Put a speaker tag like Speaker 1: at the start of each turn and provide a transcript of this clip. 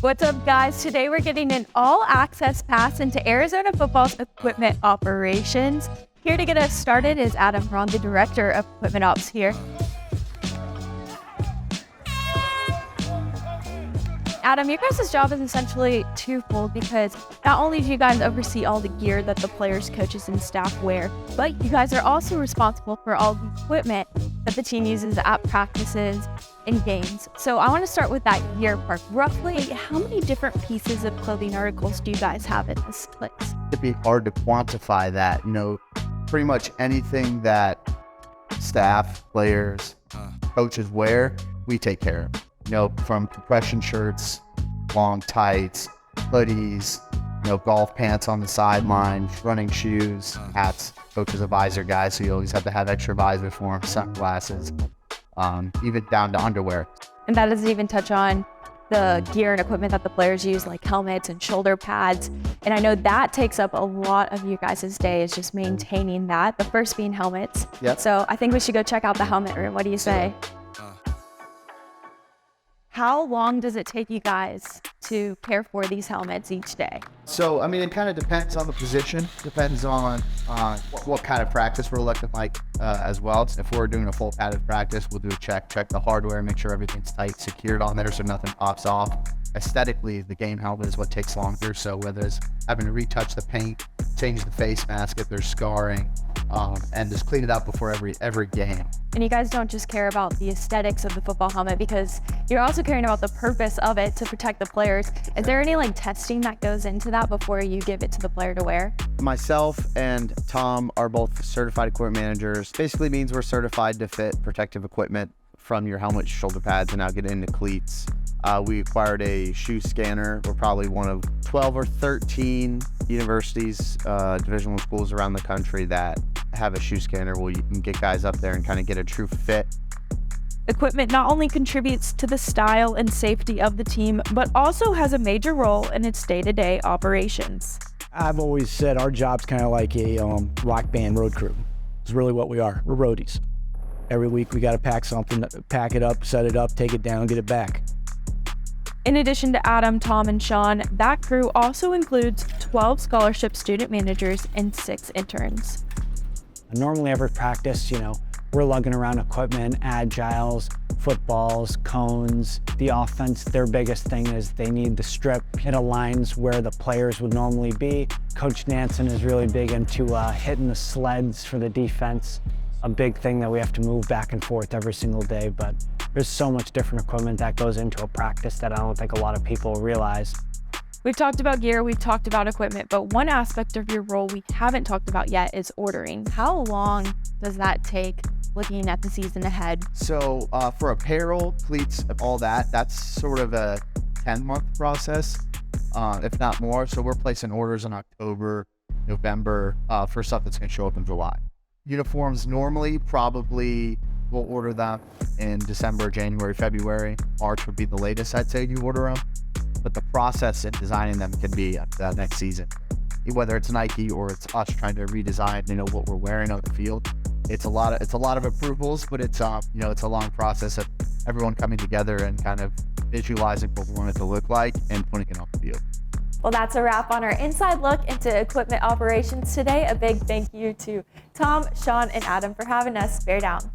Speaker 1: What's up, guys? Today we're getting an all-access pass into Arizona football's equipment operations. Here to get us started is Adam Braun, the Director of Equipment Ops here. Adam, your guys' job is essentially twofold because not only do you guys oversee all the gear that the players, coaches, and staff wear, but you guys are also responsible for all the equipment that the team uses at practices and games. So I want to start with that gear part. Roughly, how many different pieces of clothing articles do you guys have in this place?
Speaker 2: It'd be hard to quantify that. Pretty much anything that staff, players, coaches wear, we take care of. From compression shirts, long tights, hoodies, golf pants on the sideline, running shoes, hats. Coach is a visor guy, so you always have to have extra visor for him, sunglasses, even down to underwear.
Speaker 1: And that doesn't even touch on the gear and equipment that the players use, like helmets and shoulder pads. And I know that takes up a lot of you guys' day, is just maintaining that. The first being helmets.
Speaker 2: Yep.
Speaker 1: So I think we should go check out the helmet room. What do you say? How long does it take you guys to care for these helmets each day?
Speaker 2: So, it kind of depends on the position, depends on what kind of practice we're looking like as well. If we're doing a full padded practice, we'll do a check the hardware, make sure everything's tight, secured on there so nothing pops off. Aesthetically, the game helmet is what takes longer. So whether it's having to retouch the paint, change the face mask if there's scarring, and just clean it up before every game.
Speaker 1: And you guys don't just care about the aesthetics of the football helmet, because you're also caring about the purpose of it to protect the players. Is there any testing that goes into that before you give it to the player to wear?
Speaker 3: Myself and Tom are both certified equipment managers. Basically means we're certified to fit protective equipment from your helmet, shoulder pads, and now get into cleats. We acquired a shoe scanner. We're probably one of 12 or 13 universities, Division I schools around the country that have a shoe scanner where you can get guys up there and kind of get a true fit.
Speaker 4: Equipment not only contributes to the style and safety of the team, but also has a major role in its day-to-day operations.
Speaker 5: I've always said our job's kind of like a rock band road crew. It's really what we are. We're roadies. Every week we got to pack something, pack it up, set it up, take it down, get it back.
Speaker 4: In addition to Adam, Tom, and Sean, that crew also includes 12 scholarship student managers and 6 interns.
Speaker 5: Normally every practice, we're lugging around equipment, agiles, footballs, cones. The offense, their biggest thing is they need the strip. It aligns where the players would normally be. Coach Nansen is really big into hitting the sleds for the defense. A big thing that we have to move back and forth every single day, but there's so much different equipment that goes into a practice that I don't think a lot of people realize.
Speaker 4: We've talked about gear, we've talked about equipment, but one aspect of your role we haven't talked about yet is ordering. How long does that take looking at the season ahead?
Speaker 2: So for apparel, cleats, all that, that's sort of a 10-month process, if not more. So we're placing orders in October, November for stuff that's going to show up in July. Uniforms, normally probably we'll order them in December, January, February. March would be the latest I'd say you order them. But the process in designing them can be next season. Whether it's Nike or it's us trying to redesign, what we're wearing on the field. It's a lot of approvals, but it's it's a long process of everyone coming together and kind of visualizing what we want it to look like and putting it on the field.
Speaker 1: Well, that's a wrap on our inside look into equipment operations today. A big thank you to Tom, Sean, and Adam for having us. Bear down.